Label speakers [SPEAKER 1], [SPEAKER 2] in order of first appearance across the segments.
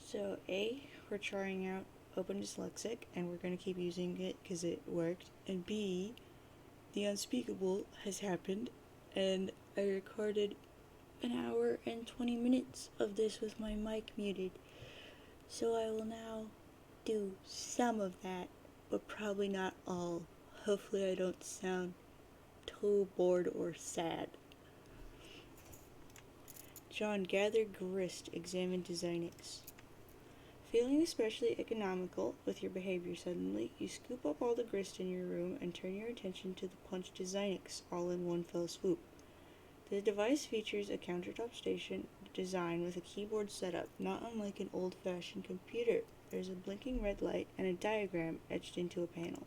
[SPEAKER 1] So A, we're trying out Open Dyslexic, and we're going to keep using it because it worked. And B, the unspeakable has happened, and I recorded an hour and 20 minutes of this with my mic muted. So I will now do some of that, but probably not all. Hopefully I don't sound too bored or sad. John, gather grist, examine Designix. Feeling especially economical with your behavior suddenly, you scoop up all the grist in your room and turn your attention to the punch Designix all in one fell swoop. The device features a countertop station design with a keyboard setup, not unlike an old-fashioned computer. There's a blinking red light and a diagram etched into a panel.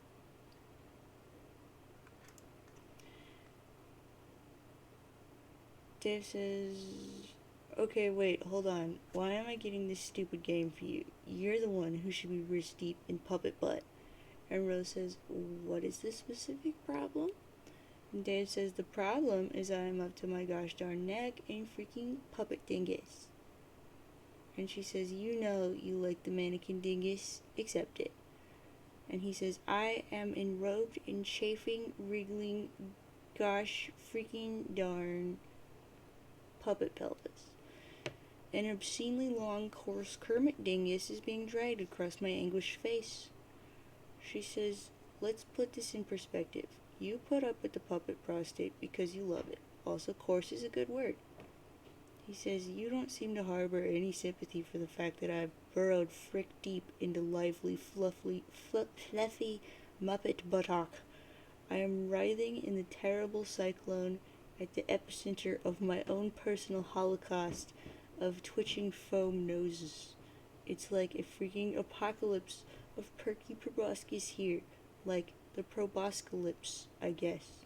[SPEAKER 1] Dave says, "Okay, wait, hold on. Why am I getting this stupid game for you? You're the one who should be wrist deep in puppet butt." And Rose says, "What is the specific problem?" And Dave says, "The problem is I'm up to my gosh darn neck in freaking puppet dingus." And she says, "You know you like the mannequin dingus. Accept it." And he says, "I am enrobed in chafing, wriggling, gosh freaking darn puppet pelvis. An obscenely long, coarse Kermit dingus is being dragged across my anguished face." She says, "Let's put this in perspective. You put up with the puppet prostate because you love it. Also, coarse is a good word." He says, "You don't seem to harbor any sympathy for the fact that I've burrowed frick deep into lively, fluffy Muppet buttock. I am writhing in the terrible cyclone at the epicenter of my own personal holocaust of twitching foam noses. It's like a freaking apocalypse of perky proboscis here, like the proboscalypse, I guess."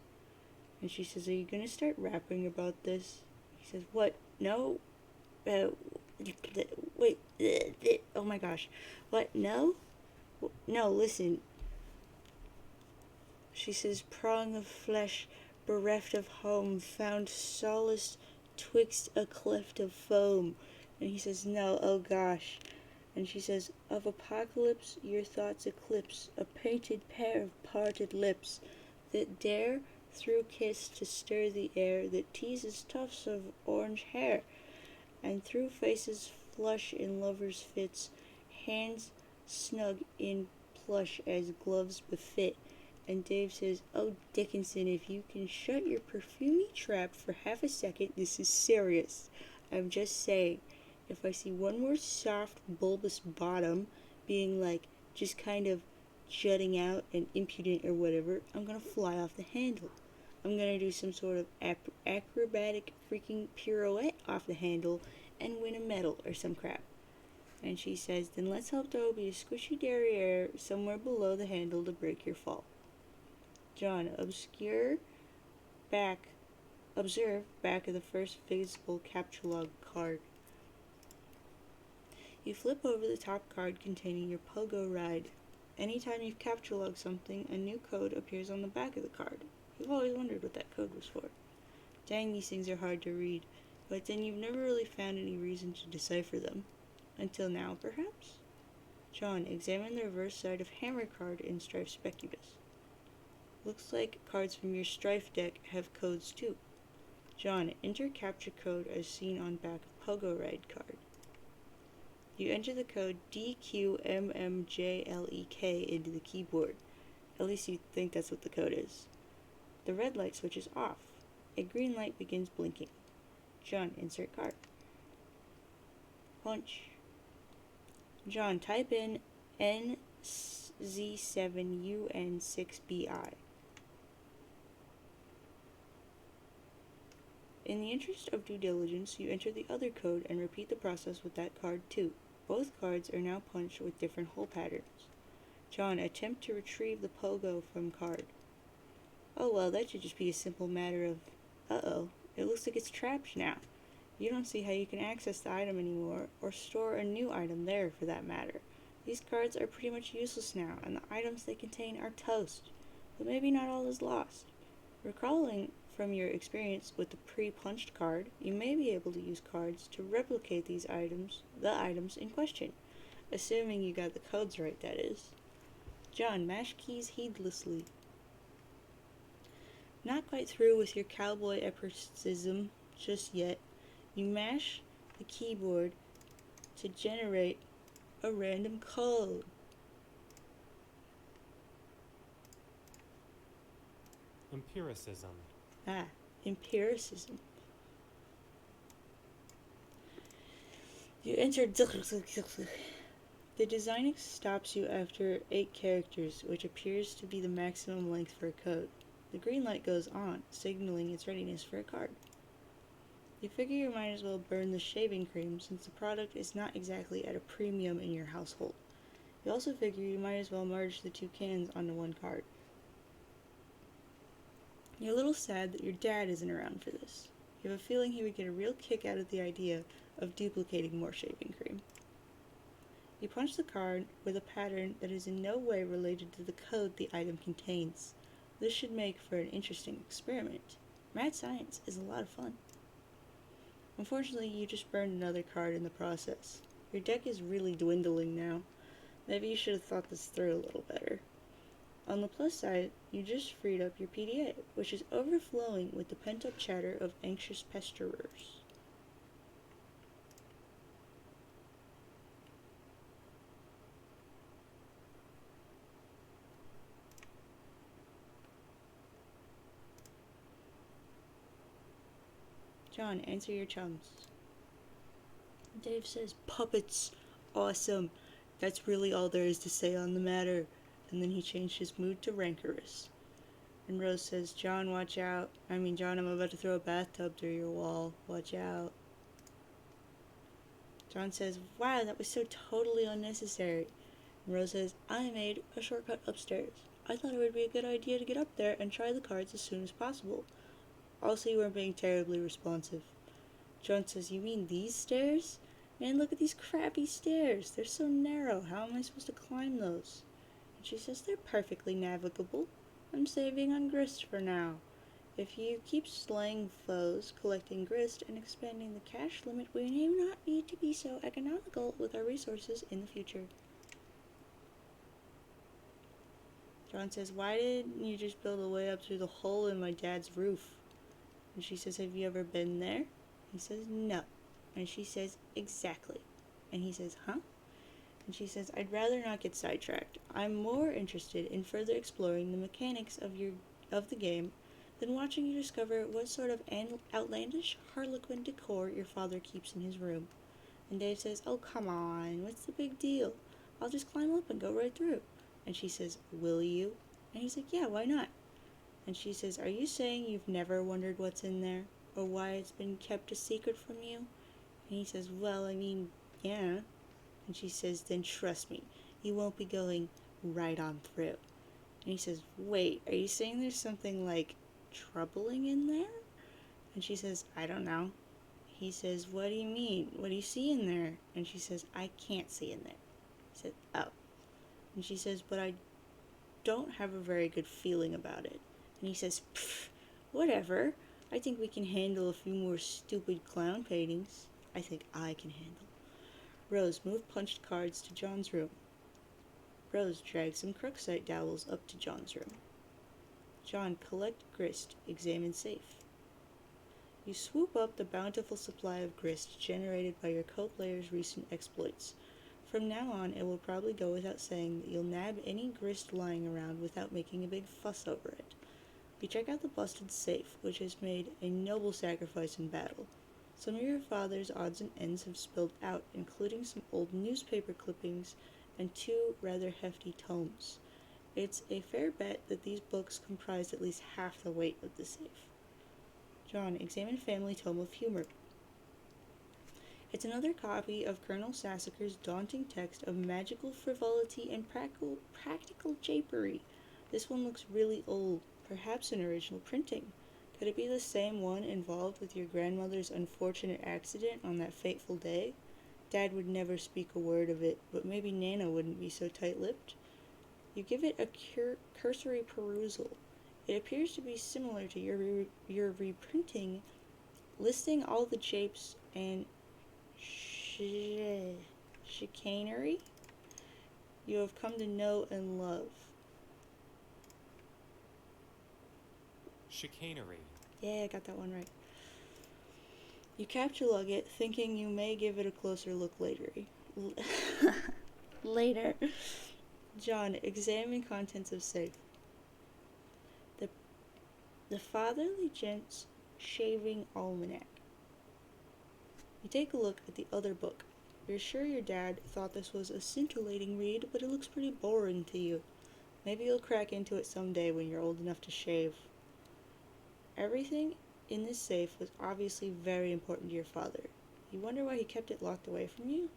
[SPEAKER 1] And she says, "Are you gonna start rapping about this?" He says, "What? No? Wait, oh my gosh. What? No? No, listen." She says, "Prong of flesh, bereft of home, found solace twixt a cleft of foam." And he says, "No, oh gosh." And she says, "Of apocalypse your thoughts eclipse a painted pair of parted lips that dare through kiss to stir the air, that teases tufts of orange hair, and through faces flush in lovers' fits, hands snug in plush as gloves befit." And Dave says, "Oh, Dickinson, if you can shut your perfumey trap for half a second, this is serious. I'm just saying, if I see one more soft, bulbous bottom being like, just kind of jutting out and impudent or whatever, I'm gonna fly off the handle. I'm gonna do some sort of acrobatic freaking pirouette off the handle and win a medal or some crap." And she says, "Then let's hope there will be a squishy derriere somewhere below the handle to break your fall." John, observe back of the first visible capture log card. You flip over the top card containing your pogo ride. Anytime you've capture logged something, a new code appears on the back of the card. You've always wondered what that code was for. Dang, these things are hard to read, but then you've never really found any reason to decipher them. Until now, perhaps? John, examine the reverse side of Hammer card in Strife Specubus. Looks like cards from your Strife deck have codes too. John, enter capture code as seen on back of Pogo Ride card. You enter the code DQMMJLEK into the keyboard. At least you think that's what the code is. The red light switches off. A green light begins blinking. John, insert card. Punch. John, type in NZ7UN6BI. In the interest of due diligence, you enter the other code and repeat the process with that card too. Both cards are now punched with different hole patterns. John, attempt to retrieve the pogo from card. Oh well, that should just be a simple matter of, it looks like it's trapped now. You don't see how you can access the item anymore, or store a new item there for that matter. These cards are pretty much useless now, and the items they contain are toast. But maybe not all is lost. Recalling From your experience with the pre-punched card, you may be able to use cards to replicate the items in question, assuming you got the codes right, that is. John, mash keys heedlessly. Not quite through with your cowboy epicism just yet. You mash the keyboard to generate a random code.
[SPEAKER 2] Empiricism.
[SPEAKER 1] Empiricism. You enter. The design stops you after 8 characters, which appears to be the maximum length for a code. The green light goes on, signaling its readiness for a card. You figure you might as well burn the shaving cream since the product is not exactly at a premium in your household. You also figure you might as well merge the 2 cans onto 1 card. You're a little sad that your dad isn't around for this. You have a feeling he would get a real kick out of the idea of duplicating more shaving cream. You punch the card with a pattern that is in no way related to the code the item contains. This should make for an interesting experiment. Mad science is a lot of fun. Unfortunately, you just burned another card in the process. Your deck is really dwindling now. Maybe you should have thought this through a little better. On the plus side, you just freed up your PDA, which is overflowing with the pent-up chatter of anxious pesterers. John, answer your chums. Dave says, puppets, awesome. That's really all there is to say on the matter. And then he changed his mood to rancorous. And Rose says, John, watch out. John, I'm about to throw a bathtub through your wall. Watch out. John says, wow, that was so totally unnecessary. And Rose says, I made a shortcut upstairs. I thought it would be a good idea to get up there and try the cards as soon as possible. Also, you weren't being terribly responsive. John says, you mean these stairs? Man, look at these crappy stairs. They're so narrow. How am I supposed to climb those? And she says, they're perfectly navigable. I'm saving on grist for now. If you keep slaying foes, collecting grist, and expanding the cash limit, we may not need to be so economical with our resources in the future. John says, why didn't you just build a way up through the hole in my dad's roof? And she says, have you ever been there? He says, no. And she says, exactly. And he says, huh? And she says, I'd rather not get sidetracked. I'm more interested in further exploring the mechanics of the game than watching you discover what sort of outlandish harlequin decor your father keeps in his room. And Dave says, oh, come on, what's the big deal? I'll just climb up and go right through. And she says, will you? And he's like, yeah, why not? And she says, are you saying you've never wondered what's in there? Or why it's been kept a secret from you? And he says, well, yeah. And she says, then trust me, you won't be going right on through. And he says, wait, are you saying there's something like troubling in there? And she says, I don't know. He says, what do you mean? What do you see in there? And she says, I can't see in there. He said, oh. And she says, but I don't have a very good feeling about it. And he says, whatever. I think we can handle a few more stupid clown paintings. I think I can handle. Rose, move punched cards to John's room. Rose drags some crooksite dowels up to John's room. John, collect grist. Examine safe. You swoop up the bountiful supply of grist generated by your co-player's recent exploits. From now on, it will probably go without saying that you'll nab any grist lying around without making a big fuss over it. You check out the busted safe, which has made a noble sacrifice in battle. Some of your father's odds and ends have spilled out, including some old newspaper clippings and 2 rather hefty tomes. It's a fair bet that these books comprise at least half the weight of the safe. John, examine Family Tome of Humor. It's another copy of Colonel Sassacre's daunting text of magical frivolity and practical japery. This one looks really old, perhaps an original printing. Could it be the same one involved with your grandmother's unfortunate accident on that fateful day? Dad would never speak a word of it, but maybe Nana wouldn't be so tight-lipped. You give it a cursory perusal. It appears to be similar to your reprinting, listing all the shapes and chicanery you have come to know and love.
[SPEAKER 2] Chicanery.
[SPEAKER 1] Yeah, I got that one right. You captchalogue it, thinking you may give it a closer look later. Later. John, examine contents of safe. The Fatherly Gent's Shaving Almanac. You take a look at the other book. You're sure your dad thought this was a scintillating read, but it looks pretty boring to you. Maybe you'll crack into it someday when you're old enough to shave. Everything in this safe was obviously very important to your father. You wonder why he kept it locked away from you?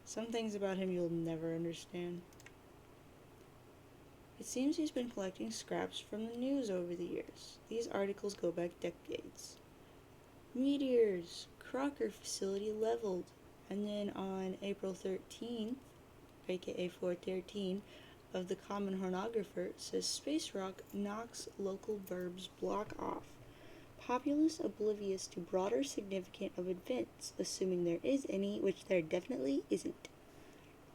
[SPEAKER 1] Some things about him you'll never understand. It seems he's been collecting scraps from the news over the years. These articles go back decades. Meteors, Crocker facility leveled, and then on April 13th, aka 413, of the Common Hornographer says space rock knocks local burbs block off. Populace oblivious to broader significance of events, assuming there is any, which there definitely isn't.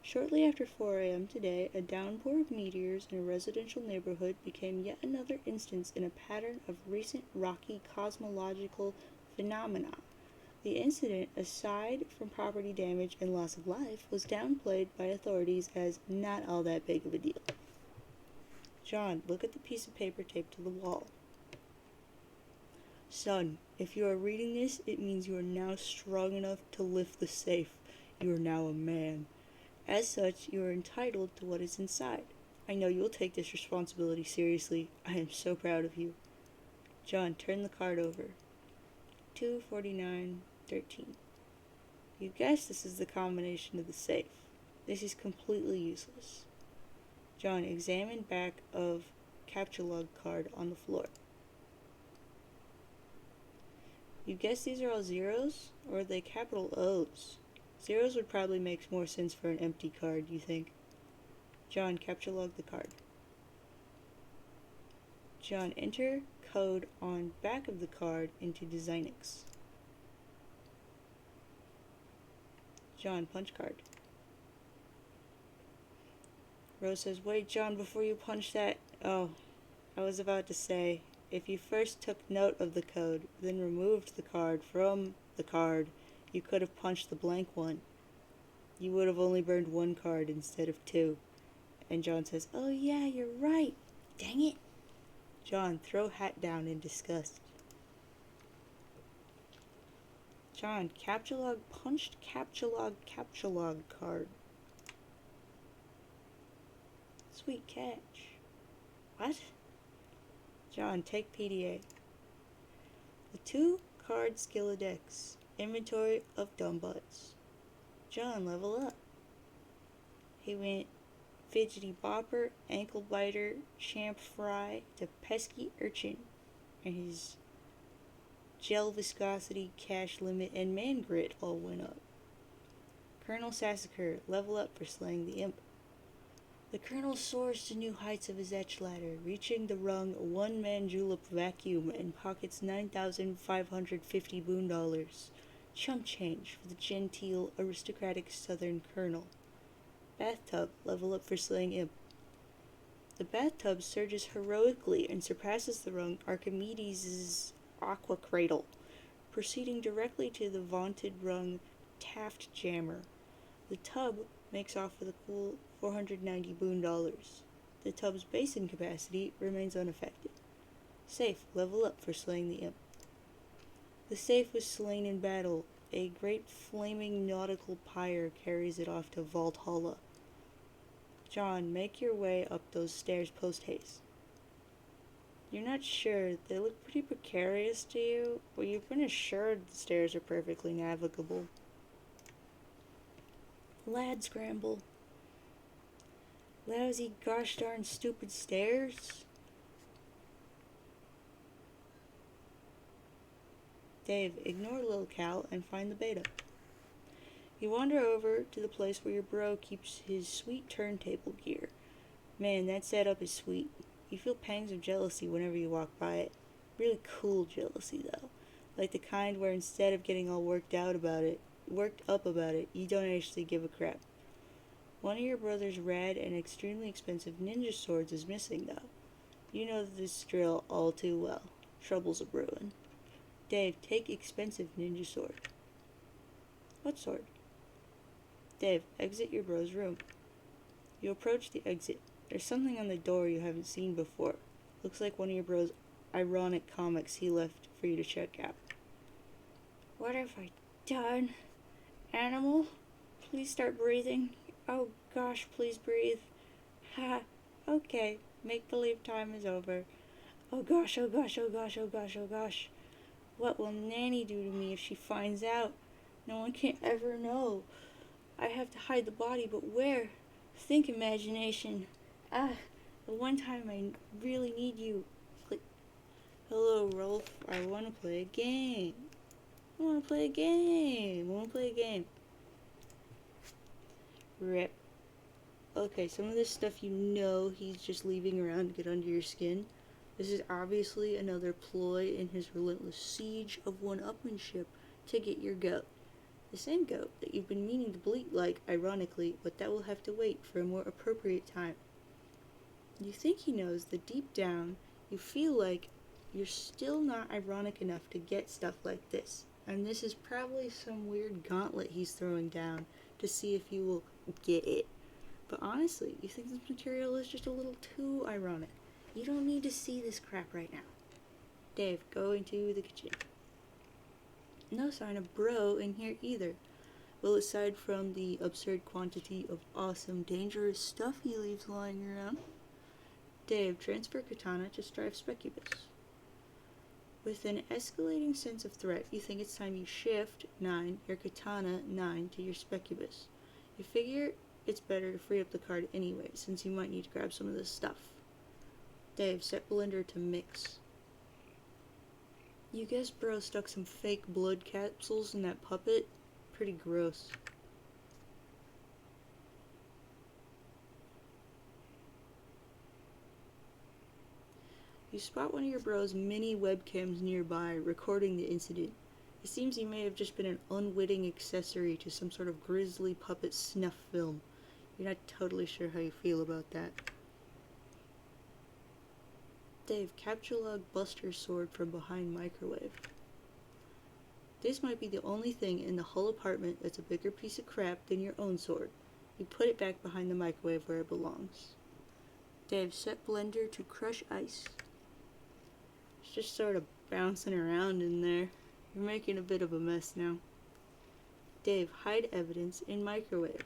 [SPEAKER 1] Shortly after 4 a.m. today, a downpour of meteors in a residential neighborhood became yet another instance in a pattern of recent rocky cosmological phenomena. The incident, aside from property damage and loss of life, was downplayed by authorities as not all that big of a deal. John, look at the piece of paper taped to the wall. Son, if you are reading this, it means you are now strong enough to lift the safe. You are now a man. As such, you are entitled to what is inside. I know you will take this responsibility seriously. I am so proud of you. John, turn the card over. 24913. You guess this is the combination of the safe. This is completely useless. John, examine back of captchalogue card on the floor. You guess these are all zeros, or are they capital O's? Zeros would probably make more sense for an empty card, you think? John, captchalogue the card. John, enter code on back of the card into Designix. John, punch card. Rose says, wait, John, before you punch that... Oh, I was about to say, if you first took note of the code, then removed the card from the card, you could have punched the blank one. You would have only burned one card instead of two. And John says, oh yeah, you're right. Dang it. John, throw hat down in disgust. John, captchalogue punched captchalogue card. Sweet catch. What? John, take PDA. The 2 card Skilledex. Inventory of dumb butts. John, level up. He went fidgety bopper, ankle biter, champ fry, to pesky urchin. And his gel viscosity, cash limit, and man grit all went up. Colonel Sassacre, level up for slaying the imp. The Colonel soars to new heights of his etch ladder, reaching the rung one-man julep vacuum and pockets 9,550 boon dollars. Chump change for the genteel, aristocratic southern colonel. Bathtub, level up for slaying imp. The bathtub surges heroically and surpasses the rung Archimedes' aqua cradle, proceeding directly to the vaunted rung Taft Jammer. The tub makes off with a cool 490 boon dollars. The tub's basin capacity remains unaffected. Safe, level up for slaying the imp. The safe was slain in battle. A great flaming nautical pyre carries it off to Valhalla. John, make your way up those stairs post-haste. You're not sure. They look pretty precarious to you, but you've been assured the stairs are perfectly navigable. Lad scramble. Lousy gosh darn stupid stairs. Dave, ignore Lil Cal and find the beta. You wander over to the place where your bro keeps his sweet turntable gear. Man, that setup is sweet. You feel pangs of jealousy whenever you walk by it. Really cool jealousy, though. Like the kind where instead of getting all worked up about it, you don't actually give a crap. One of your brother's rad and extremely expensive ninja swords is missing, though. You know this drill all too well. Trouble's a brewing. Dave, take expensive ninja sword. What sword? Dave, exit your bro's room. You approach the exit. There's something on the door you haven't seen before. Looks like one of your bro's ironic comics he left for you to check out. What have I done? Animal? Please start breathing. Oh gosh, please breathe. Ha. Okay. Make believe time is over. Oh gosh, oh gosh, oh gosh, oh gosh, oh gosh. What will Nanny do to me if she finds out? No one can ever know. I have to hide the body, but where? Think, imagination. Ah, the one time I really need you. Click. Hello, Rolf. I want to play a game. Rip. Okay, some of this stuff you know he's just leaving around to get under your skin. This is obviously another ploy in his relentless siege of one-upmanship to get your goat. The same goat that you've been meaning to bleat like, ironically, but that will have to wait for a more appropriate time. You think he knows that deep down, you feel like you're still not ironic enough to get stuff like this. And this is probably some weird gauntlet he's throwing down to see if you will get it. But honestly, you think this material is just a little too ironic. You don't need to see this crap right now. Dave, go into the kitchen. No sign of bro in here either. Well, aside from the absurd quantity of awesome, dangerous stuff he leaves lying around. Dave, transfer katana to strive specubus. With an escalating sense of threat, you think it's time you shift 9, your katana 9 to your specubus. You figure it's better to free up the card anyway, since you might need to grab some of this stuff. Dave, set blender to mix. You guess bro stuck some fake blood capsules in that puppet? Pretty gross. You spot one of your bro's mini webcams nearby, recording the incident. It seems he may have just been an unwitting accessory to some sort of grisly puppet snuff film. You're not totally sure how you feel about that. Dave, capture log Buster's sword from behind microwave. This might be the only thing in the whole apartment that's a bigger piece of crap than your own sword. You put it back behind the microwave where it belongs. Dave, set blender to crush ice. It's just sort of bouncing around in there. You're making a bit of a mess now. Dave, hide evidence in microwave.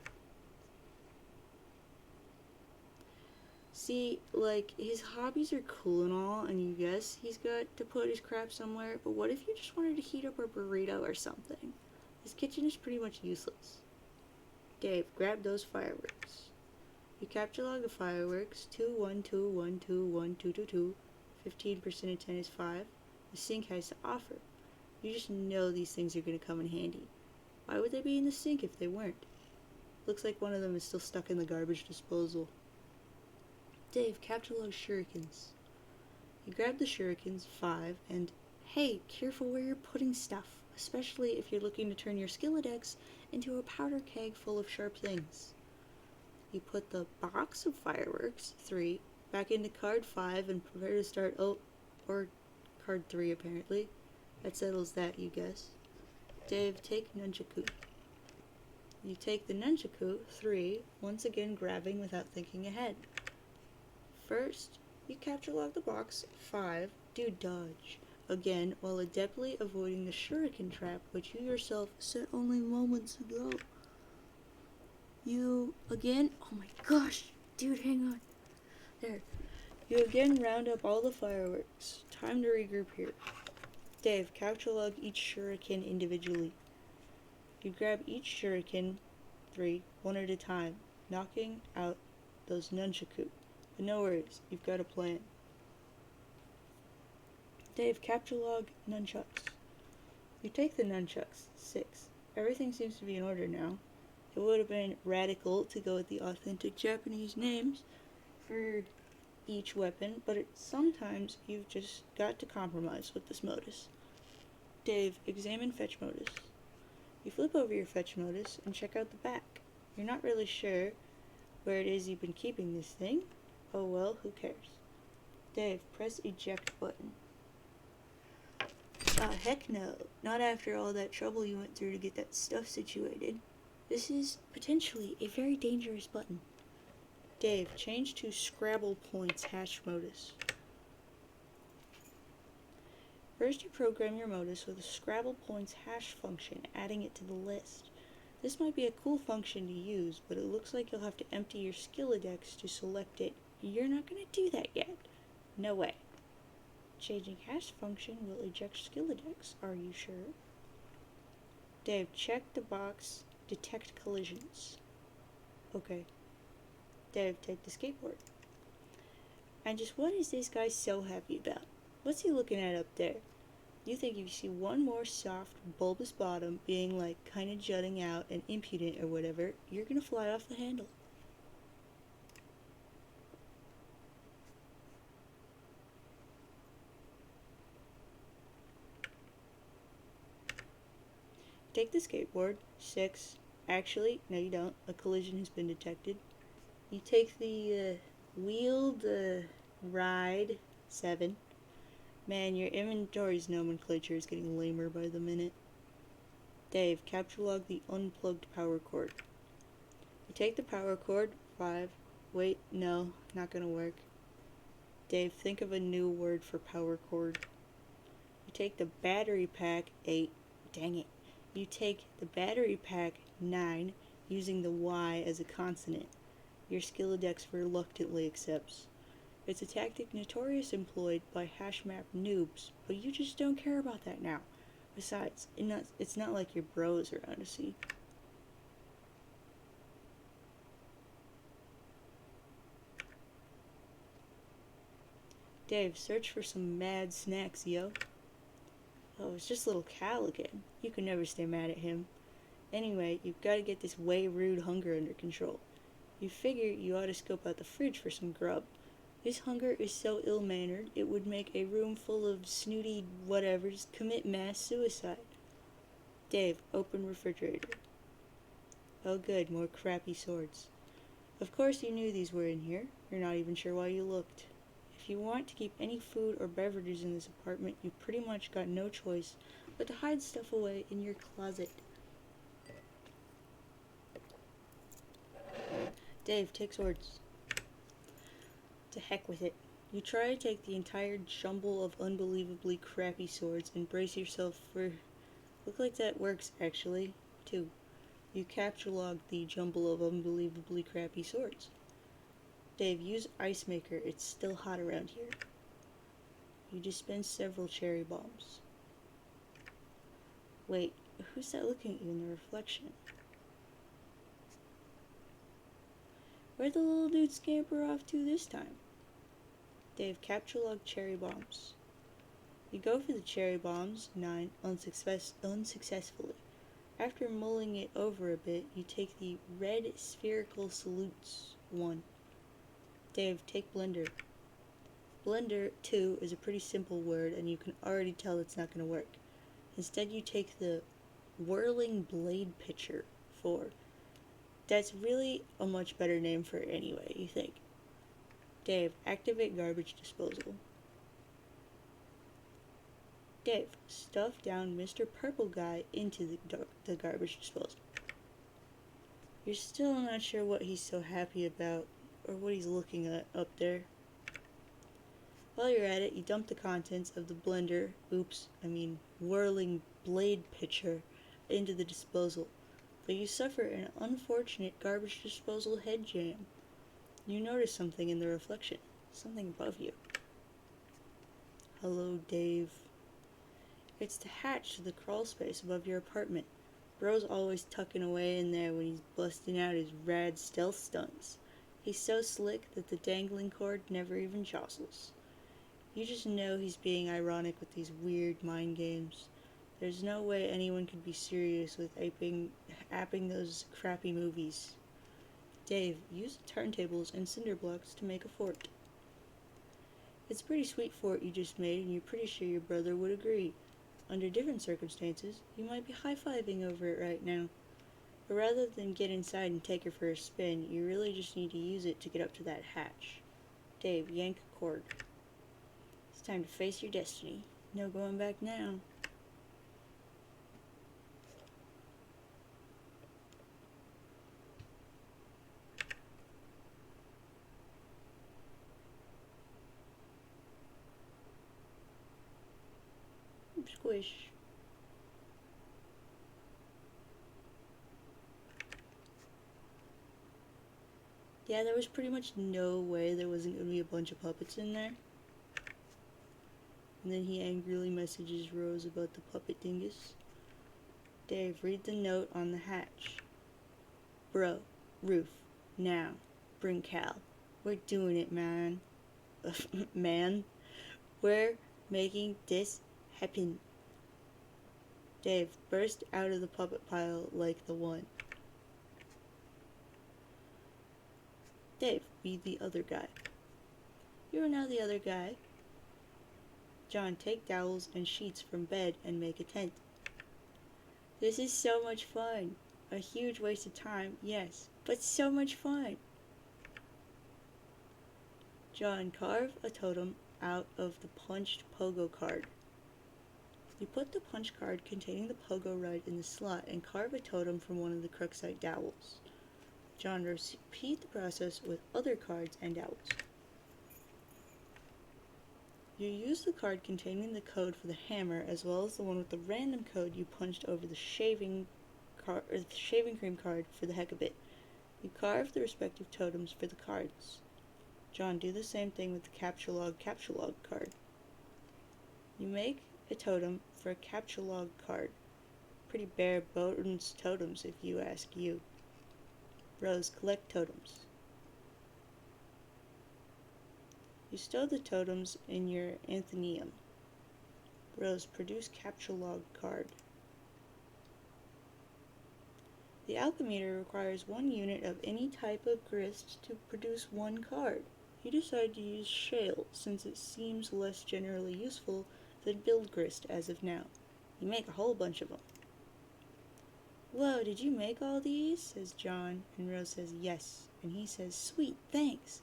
[SPEAKER 1] See, like, his hobbies are cool and all, and you guess he's got to put his crap somewhere, but what if you just wanted to heat up a burrito or something? His kitchen is pretty much useless. Dave, grab those fireworks. You capture log the fireworks, 212121222, 15% of 10 is 5. The sink has to offer. You just know these things are going to come in handy. Why would they be in the sink if they weren't? Looks like one of them is still stuck in the garbage disposal. Dave, capture log shurikens. You grab the shurikens, 5, and hey, careful where you're putting stuff, especially if you're looking to turn your Skilledex into a powder keg full of sharp things. You put the box of fireworks, 3, back into card 5 and prepare to start, or card 3 apparently. That settles that, you guess. Dave, take nunchaku. You take the nunchaku, 3, once again grabbing without thinking ahead. First, you capture log the box, 5, do dodge, again while adeptly avoiding the shuriken trap which you yourself set only moments ago. You again, oh my gosh, dude, hang on. There. You again round up all the fireworks. Time to regroup here. Dave, capture log each shuriken individually. You grab each shuriken, 3, one at a time, knocking out those nunchaku. But no worries, you've got a plan. Dave, capture log nunchucks. You take the nunchucks, 6. Everything seems to be in order now. It would have been radical to go with the authentic Japanese names for each weapon, but sometimes you've just got to compromise with this modus. Dave, examine fetch modus. You flip over your fetch modus and check out the back. You're not really sure where it is you've been keeping this thing. Oh well, who cares? Dave, press eject button. Ah, heck no. Not after all that trouble you went through to get that stuff situated. This is potentially a very dangerous button. Dave, change to Scrabble points hash modus. First, you program your modus with a Scrabble points hash function, adding it to the list. This might be a cool function to use, but it looks like you'll have to empty your Skillidex to select it. You're not going to do that yet. No way. Changing hash function will eject Skillidex. Are you sure? Dave, check the box. Detect collisions. Okay. Dave, take the skateboard. And just what is this guy so happy about? What's he looking at up there? You think if you see one more soft, bulbous bottom being like kinda jutting out and impudent or whatever, you're gonna fly off the handle. Take the skateboard. 6. Actually, no you don't. A collision has been detected. You take the wheeled ride. 7. Man, your inventory's nomenclature is getting lamer by the minute. Dave, capture log the unplugged power cord. You take the power cord. 5. Wait, no, not gonna work. Dave, think of a new word for power cord. You take the battery pack. 8. Dang it. You take the battery pack. 9, using the Y as a consonant. Your Skillidex reluctantly accepts. It's a tactic notoriously employed by hashmap noobs, but you just don't care about that now. Besides, it's not like your bros around to see. Dave, search for some mad snacks, yo. Oh, it's just little Cal again. You can never stay mad at him. Anyway, you've got to get this way rude hunger under control. You figure you ought to scope out the fridge for some grub. This hunger is so ill-mannered, it would make a room full of snooty whatevers commit mass suicide. Dave, open refrigerator. Oh good, more crappy swords. Of course you knew these were in here. You're not even sure why you looked. If you want to keep any food or beverages in this apartment, you've pretty much got no choice but to hide stuff away in your closet. Dave, take swords. To heck with it. You try to take the entire jumble of unbelievably crappy swords and brace yourself for... Look like that works, actually. 2. You capture log the jumble of unbelievably crappy swords. Dave, use Ice Maker. It's still hot around here. You dispense several cherry bombs. Wait, who's that looking at you in the reflection? Where'd the little dude scamper off to this time? Dave, capture log cherry bombs. You go for the cherry bombs. 9, unsuccessfully. After mulling it over a bit, you take the red spherical salutes. 1. Dave, take blender. Blender, 2, is a pretty simple word, and you can already tell it's not going to work. Instead, you take the whirling blade pitcher. 4. That's really a much better name for it anyway, you think. Dave, activate garbage disposal. Dave, stuff down Mr. Purple Guy into the garbage disposal. You're still not sure what he's so happy about, or what he's looking at up there. While you're at it, you dump the contents of the blender, whirling blade pitcher, into the disposal. But you suffer an unfortunate garbage disposal head jam. You notice something in the reflection, something above you. Hello, Dave. It's the hatch to the crawl space above your apartment. Bro's always tucking away in there when he's busting out his rad stealth stunts. He's so slick that the dangling cord never even jostles. You just know he's being ironic with these weird mind games. There's no way anyone could be serious with apping those crappy movies. Dave, use turntables and cinder blocks to make a fort. It's a pretty sweet fort you just made, and you're pretty sure your brother would agree. Under different circumstances, you might be high-fiving over it right now. But rather than get inside and take her for a spin, you really just need to use it to get up to that hatch. Dave, yank a cord. It's time to face your destiny. No going back now. Squish. Yeah, there was pretty much no way there wasn't going to be a bunch of puppets in there. And then he angrily messages Rose about the puppet dingus. Dave, read the note on the hatch. Bro, roof, now, bring Cal. We're doing it, man. Man, we're making this happen. Dave, burst out of the puppet pile like the one. Dave, be the other guy. You are now the other guy. John, take dowels and sheets from bed and make a tent. This is so much fun. A huge waste of time, yes, but so much fun. John, carve a totem out of the punched pogo card. You put the punch card containing the pogo ride in the slot and carve a totem from one of the Crookside dowels. John, repeat the process with other cards and dowels. You use the card containing the code for the hammer as well as the one with the random code you punched over the shaving cream card for the heck of it. You carve the respective totems for the cards. John, do the same thing with the capture log card. You make a totem for a capture log card. Pretty bare bones totems if you ask you. Rose, collect totems. You stow the totems in your anthemium. Rose, produce capture log card. The alchemeter requires 1 unit of any type of grist to produce 1 card. You decide to use shale since it seems less generally useful than build grist as of now. You make a whole bunch of them. Whoa, did you make all these? Says John, and Rose says yes, and he says, sweet, thanks.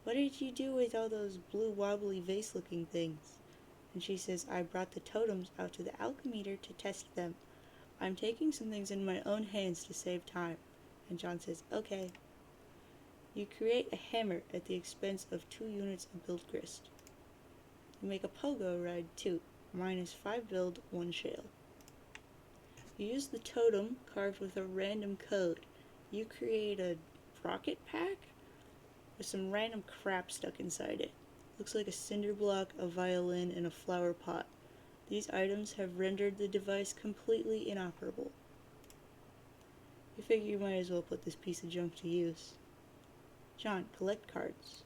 [SPEAKER 1] What did you do with all those blue wobbly vase looking things? And she says, I brought the totems out to the alchemeter to test them. I'm taking some things in my own hands to save time. And John says, okay. You create a hammer at the expense of 2 units of build grist. You make a pogo ride too, minus 5 build, 1 shale. You use the totem carved with a random code. You create a rocket pack with some random crap stuck inside it. Looks like a cinder block, a violin, and a flower pot. These items have rendered the device completely inoperable. You figure you might as well put this piece of junk to use. John, collect cards.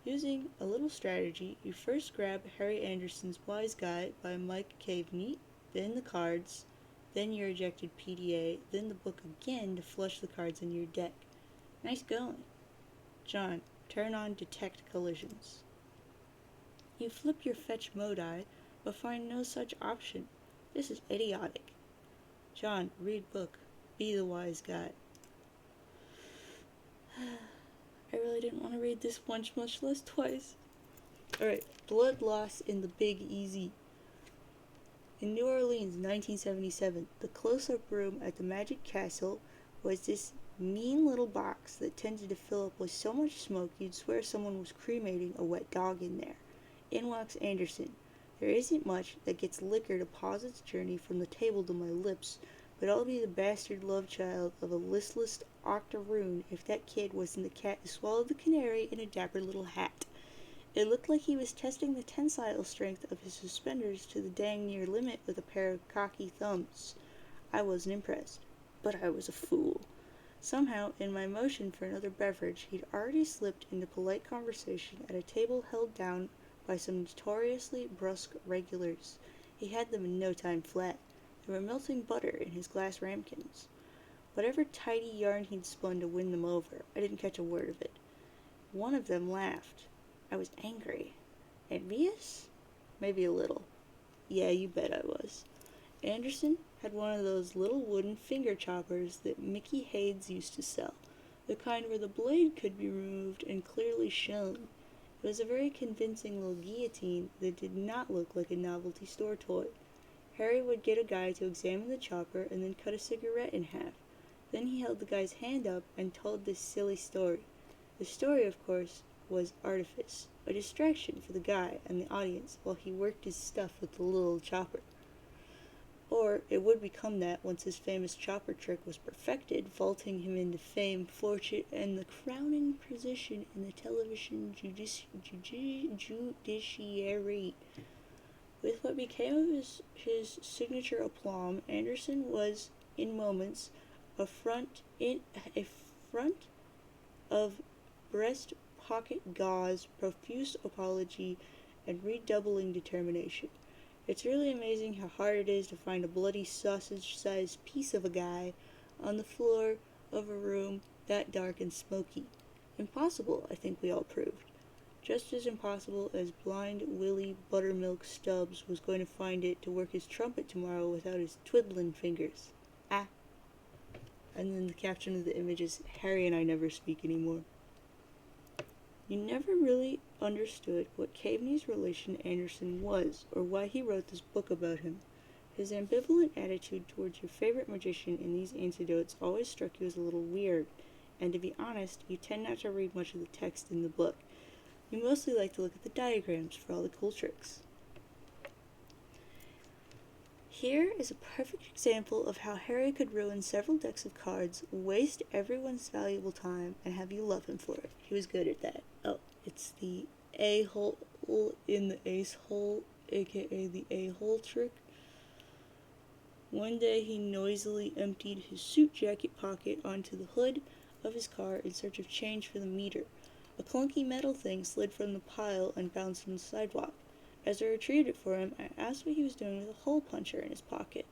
[SPEAKER 1] Using a little strategy, you first grab Harry Anderson's Wise Guy by Mike Caveney, then the cards, then your ejected PDA, then the book again to flush the cards into your deck. Nice going. John, turn on Detect Collisions. You flip your Fetch Modi, but find no such option. This is idiotic. John, read book. Be the wise guy. I really didn't want to read this once, much less twice. Alright, blood loss in the Big Easy. In New Orleans, 1977, the close-up room at the Magic Castle was this mean little box that tended to fill up with so much smoke you'd swear someone was cremating a wet dog in there. In walks Anderson. There isn't much that gets liquor to pause its journey from the table to my lips, but I'll be the bastard love child of a listless octoroon if that kid wasn't the cat who swallowed the canary in a dapper little hat. It looked like he was testing the tensile strength of his suspenders to the dang near limit with a pair of cocky thumbs. I wasn't impressed, but I was a fool. Somehow, in my motion for another beverage, he'd already slipped into polite conversation at a table held down by some notoriously brusque regulars. He had them in no time flat. They were melting butter in his glass ramekins. Whatever tidy yarn he'd spun to win them over, I didn't catch a word of it. One of them laughed. I was angry. Envious? Maybe a little. Yeah, you bet I was. Anderson had one of those little wooden finger choppers that Mickey Hayes used to sell, the kind where the blade could be removed and clearly shown. It was a very convincing little guillotine that did not look like a novelty store toy. Harry would get a guy to examine the chopper and then cut a cigarette in half. Then he held the guy's hand up and told this silly story. The story, of course, was artifice, a distraction for the guy and the audience while he worked his stuff with the little chopper. Or it would become that once his famous chopper trick was perfected, vaulting him into fame, fortune, and the crowning position in the television judiciary. With what became of his signature aplomb, Anderson was, in moments, a front of breast pocket gauze, profuse apology, and redoubling determination. It's really amazing how hard it is to find a bloody sausage-sized piece of a guy on the floor of a room that dark and smoky. Impossible, I think we all proved. Just as impossible as blind Willie Buttermilk Stubbs was going to find it to work his trumpet tomorrow without his twiddling fingers. Ah. And then the caption of the image is, Harry and I never speak anymore. You never really understood what Caveney's relation to Anderson was, or why he wrote this book about him. His ambivalent attitude towards your favorite magician in these anecdotes always struck you as a little weird, and to be honest, you tend not to read much of the text in the book. You mostly like to look at the diagrams for all the cool tricks. Here is a perfect example of how Harry could ruin several decks of cards, waste everyone's valuable time, and have you love him for it. He was good at that. Oh, it's the A-hole in the ace hole, aka the A-hole trick. One day he noisily emptied his suit jacket pocket onto the hood of his car in search of change for the meter. A clunky metal thing slid from the pile and bounced on the sidewalk. As I retrieved it for him, I asked what he was doing with a hole puncher in his pocket.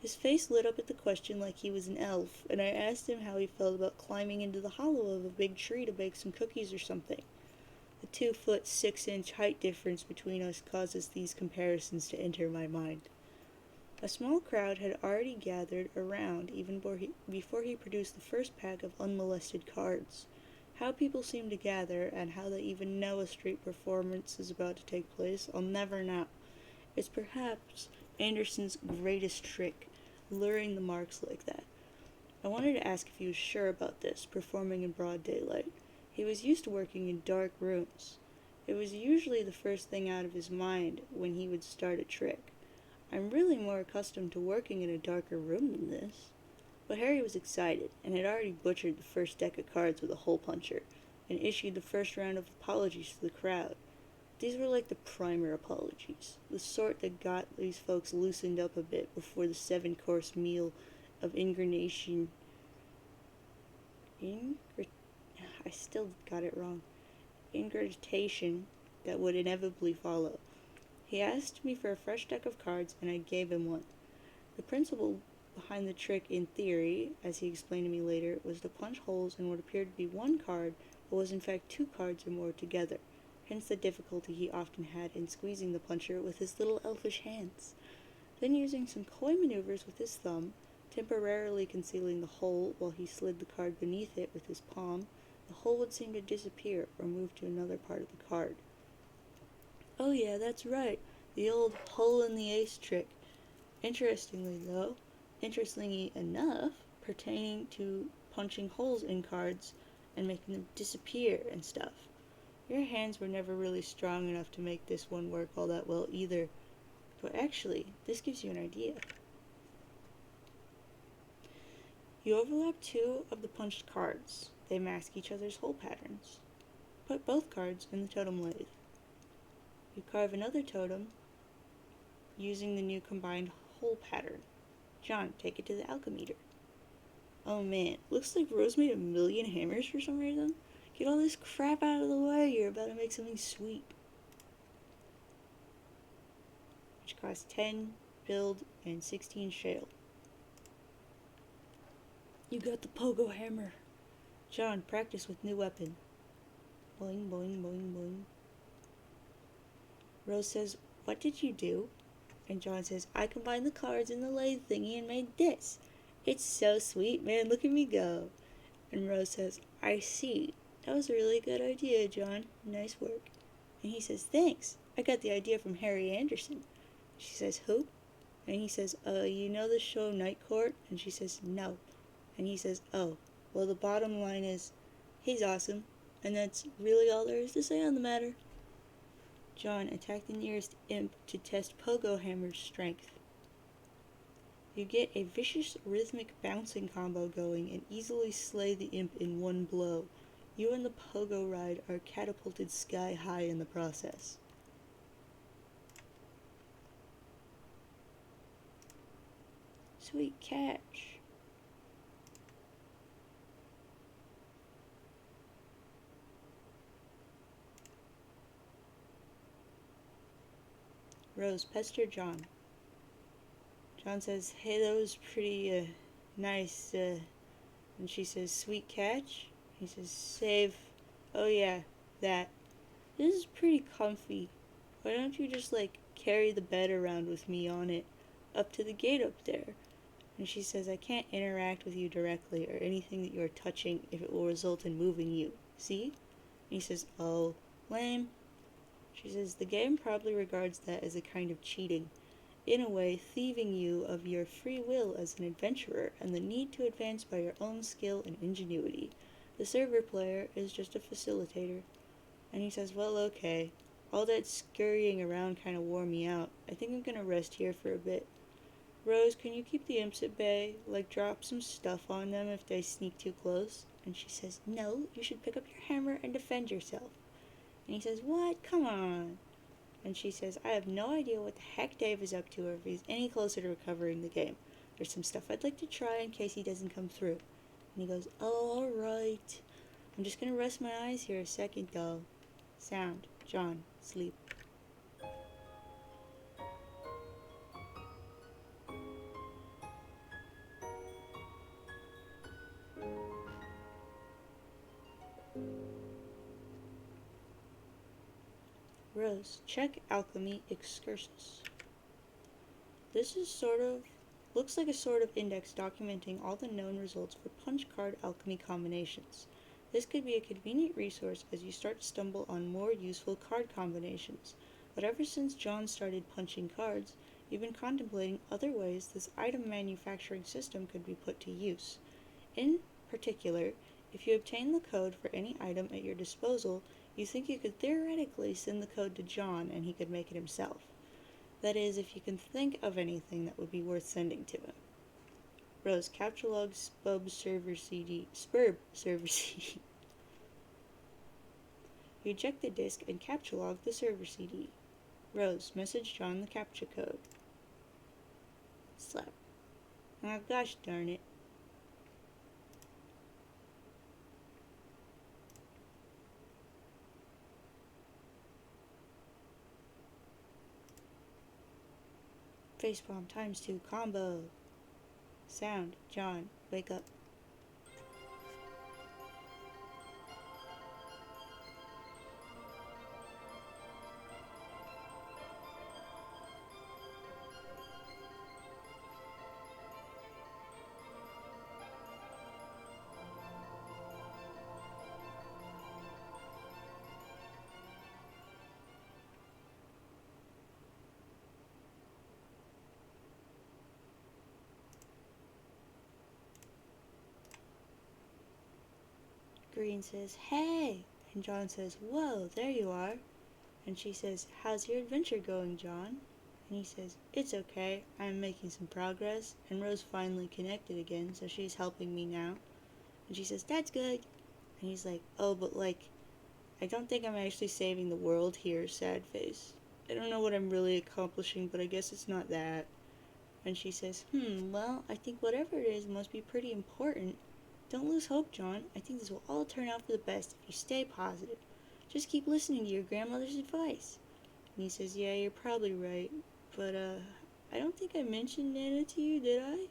[SPEAKER 1] His face lit up at the question like he was an elf, and I asked him how he felt about climbing into the hollow of a big tree to bake some cookies or something. The 2-foot 6-inch height difference between us causes these comparisons to enter my mind. A small crowd had already gathered around even before he produced the first pack of unmolested cards. How people seem to gather, and how they even know a street performance is about to take place, I'll never know. It's perhaps Anderson's greatest trick, luring the marks like that. I wanted to ask if he was sure about this, performing in broad daylight. He was used to working in dark rooms. It was usually the first thing out of his mind when he would start a trick. I'm really more accustomed to working in a darker room than this. But Harry was excited, and had already butchered the first deck of cards with a hole puncher, and issued the first round of apologies to the crowd. These were like the primer apologies, the sort that got these folks loosened up a bit before the 7-course meal of ingratitude. I still got it wrong. Ingratitude that would inevitably follow. He asked me for a fresh deck of cards, and I gave him one. The principle behind the trick, in theory, as he explained to me later, was to punch holes in what appeared to be one card, but was in fact 2 cards or more together, hence the difficulty he often had in squeezing the puncher with his little elfish hands. Then using some coy maneuvers with his thumb, temporarily concealing the hole while he slid the card beneath it with his palm, the hole would seem to disappear or move to another part of the card. Oh yeah, that's right, the old hole in the ace trick. Interestingly enough, pertaining to punching holes in cards and making them disappear and stuff. Your hands were never really strong enough to make this one work all that well either. But actually, this gives you an idea. You overlap 2 of the punched cards. They mask each other's hole patterns. Put both cards in the totem lathe. You carve another totem using the new combined hole pattern. John, take it to the alchemeter. Oh man, looks like Rose made 1,000,000 hammers for some reason. Get all this crap out of the way, you're about to make something sweet. Which costs 10 build and 16 shale. You got the pogo hammer. John, practice with new weapon. Boing, boing, boing, boing. Rose says, "What did you do?" And John says, "I combined the cards in the lathe thingy and made this. It's so sweet, man. Look at me go." And Rose says, "I see. That was a really good idea, John. Nice work." And he says, "Thanks. I got the idea from Harry Anderson." She says, "Who?" And he says, you know the show Night Court?" And she says, "No." And he says, "Oh, well, the bottom line is, he's awesome. And that's really all there is to say on the matter." John, attack the nearest imp to test Pogo Hammer's strength. You get a vicious rhythmic bouncing combo going and easily slay the imp in one blow. You and the Pogo Ride are catapulted sky high in the process. Sweet catch. Rose, pester John. John says, "Hey, that was pretty, nice, And she says, "Sweet catch?" He says, "Save. Oh yeah, that. This is pretty comfy. Why don't you just, carry the bed around with me on it, up to the gate up there?" And she says, "I can't interact with you directly or anything that you're touching if it will result in moving you. See?" And he says, "Oh, lame." She says, "The game probably regards that as a kind of cheating. In a way, thieving you of your free will as an adventurer and the need to advance by your own skill and ingenuity. The server player is just a facilitator." And he says, "Well, okay. All that scurrying around kind of wore me out. I think I'm gonna rest here for a bit. Rose, can you keep the imps at bay? Drop some stuff on them if they sneak too close?" And she says, "No, you should pick up your hammer and defend yourself." And he says, "What? Come on." And she says, "I have no idea what the heck Dave is up to or if he's any closer to recovering the game. There's some stuff I'd like to try in case he doesn't come through." And he goes, "Oh, alright. I'm just gonna rest my eyes here a second, though." Sound. John. Sleep. Rose. Check alchemy excursus. This is looks like a sort of index documenting all the known results for punch card alchemy combinations. This could be a convenient resource as you start to stumble on more useful card combinations. But ever since John started punching cards, you've been contemplating other ways this item manufacturing system could be put to use. In particular, if you obtain the code for any item at your disposal, you think you could theoretically send the code to John and he could make it himself. That is, if you can think of anything that would be worth sending to him. Rose, capture log spub server CD. Spurb server CD. You eject the disk and capture log the server CD. Rose, message John the captcha code. Slap. Ah, gosh darn it. Facepalm ×2 combo. Sound. John, wake up. Green says, "Hey!" And John says, "Whoa, there you are." And she says, "How's your adventure going, John?" And he says, "It's okay. I'm making some progress." And Rose finally connected again, so she's helping me now. And she says, "That's good." And he's like, "Oh, but I don't think I'm actually saving the world here, sad face. I don't know what I'm really accomplishing, but I guess it's not that." And she says, "Well, I think whatever it is must be pretty important. Don't lose hope, John. I think this will all turn out for the best if you stay positive. Just keep listening to your grandmother's advice." And he says, "Yeah, you're probably right. But, I don't think I mentioned Nana to you, did I?"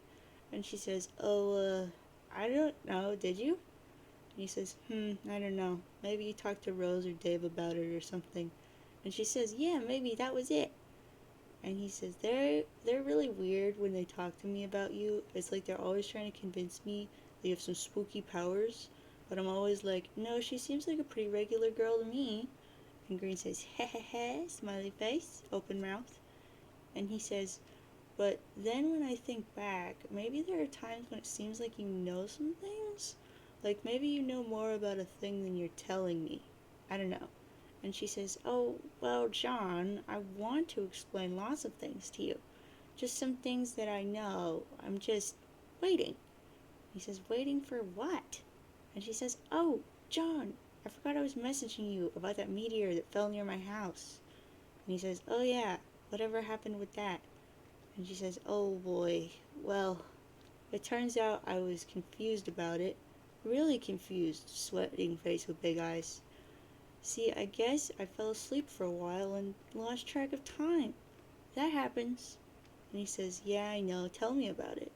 [SPEAKER 1] And she says, "Oh, I don't know. Did you?" And he says, I don't know. Maybe you talked to Rose or Dave about it or something." And she says, yeah, maybe that was it. And he says, they're really weird when they talk to me about you. It's like they're always trying to convince me they have some spooky powers. But I'm always like, no, she seems like a pretty regular girl to me. And Green says, heh heh heh, smiley face, open mouth. And he says, but then when I think back, maybe there are times when it seems like you know some things. Like maybe you know more about a thing than you're telling me. I don't know. And she says, oh, well, John, I want to explain lots of things to you. Just some things that I know. I'm just waiting. He says, waiting for what? And she says, oh, John, I forgot I was messaging you about that meteor that fell near my house. And he says, oh yeah, whatever happened with that? And she says, oh boy, well, it turns out I was confused about it. Really confused, sweating face with big eyes. See, I guess I fell asleep for a while and lost track of time. That happens. And he says, yeah, I know, tell me about it.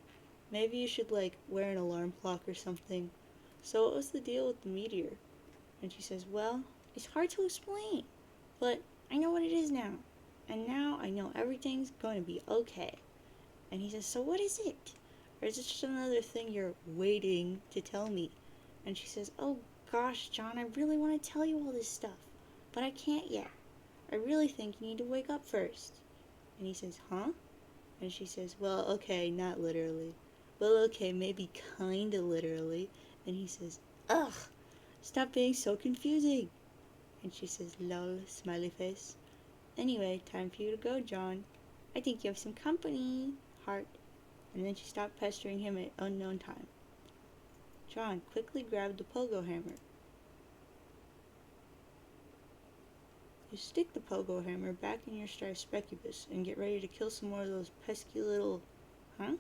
[SPEAKER 1] Maybe you should, like, wear an alarm clock or something. So what was the deal with the meteor? And she says, well, it's hard to explain, but I know what it is now. And now I know everything's going to be okay. And he says, so what is it? Or is it just another thing you're waiting to tell me? And she says, oh gosh, John, I really want to tell you all this stuff, but I can't yet. I really think you need to wake up first. And he says, huh? And she says, well, okay, not literally. Well, okay, maybe kinda literally. And he says, ugh, stop being so confusing. And she says, lol, smiley face. Anyway, time for you to go, John. I think you have some company, heart. And then she stopped pestering him at unknown time. John quickly grabbed the pogo hammer. You stick the pogo hammer back in your Stripespecubus and get ready to kill some more of those pesky little... Huh?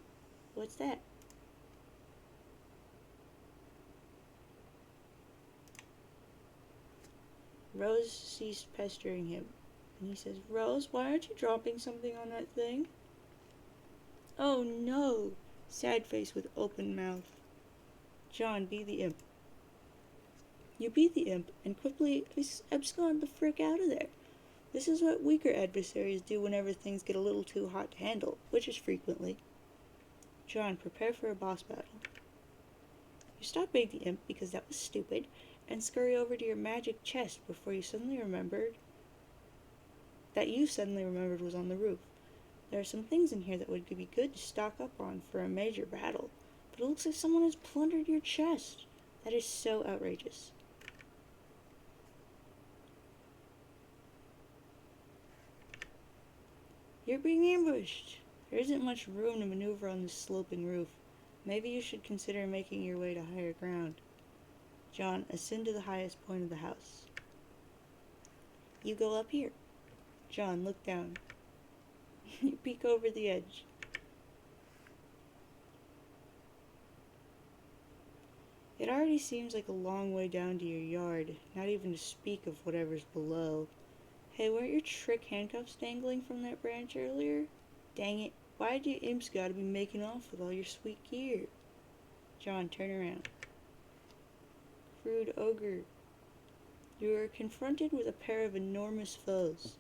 [SPEAKER 1] What's that? Rose ceased pestering him, and he says, Rose, why aren't you dropping something on that thing? Oh no! Sad face with open mouth. John, be the imp. You be the imp and quickly abscond the frick out of there. This is what weaker adversaries do whenever things get a little too hot to handle, which is frequently. John, prepare for a boss battle. You stop being the imp because that was stupid, and scurry over to your magic chest before you suddenly remembered was on the roof. There are some things in here that would be good to stock up on for a major battle, but it looks like someone has plundered your chest. That is so outrageous. You're being ambushed. There isn't much room to maneuver on this sloping roof. Maybe you should consider making your way to higher ground. John, ascend to the highest point of the house. You go up here. John, look down. You peek over the edge. It already seems like a long way down to your yard, not even to speak of whatever's below. Hey, weren't your trick handcuffs dangling from that branch earlier? Dang it, why'd you imps gotta be making off with all your sweet gear? John, turn around. Crude ogre. You are confronted with a pair of enormous foes.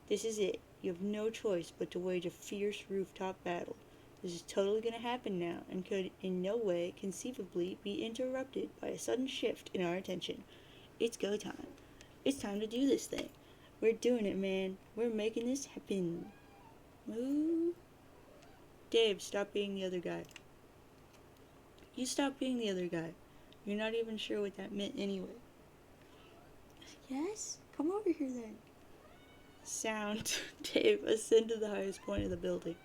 [SPEAKER 1] This is it. You have no choice but to wage a fierce rooftop battle. This is totally going to happen now, and could in no way conceivably be interrupted by a sudden shift in our attention. It's go time. It's time to do this thing. We're doing it, man. We're making this happen. Move. Dave, stop being the other guy. You stop being the other guy. You're not even sure what that meant anyway. Yes? Come over here then. Sound. Dave, ascend to the highest point of the building.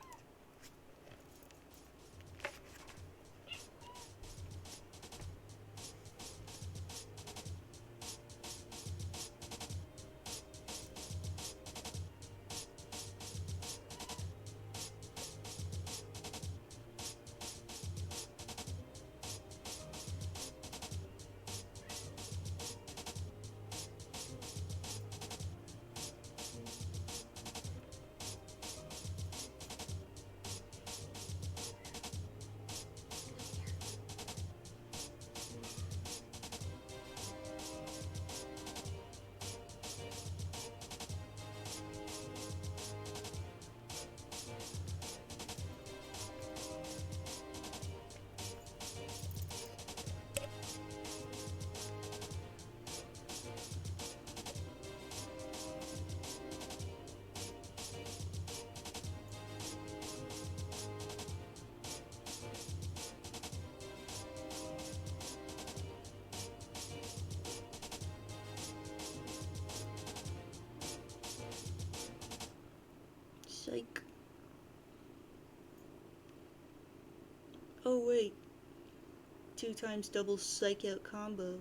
[SPEAKER 1] Oh wait, 2 times double psych out combo.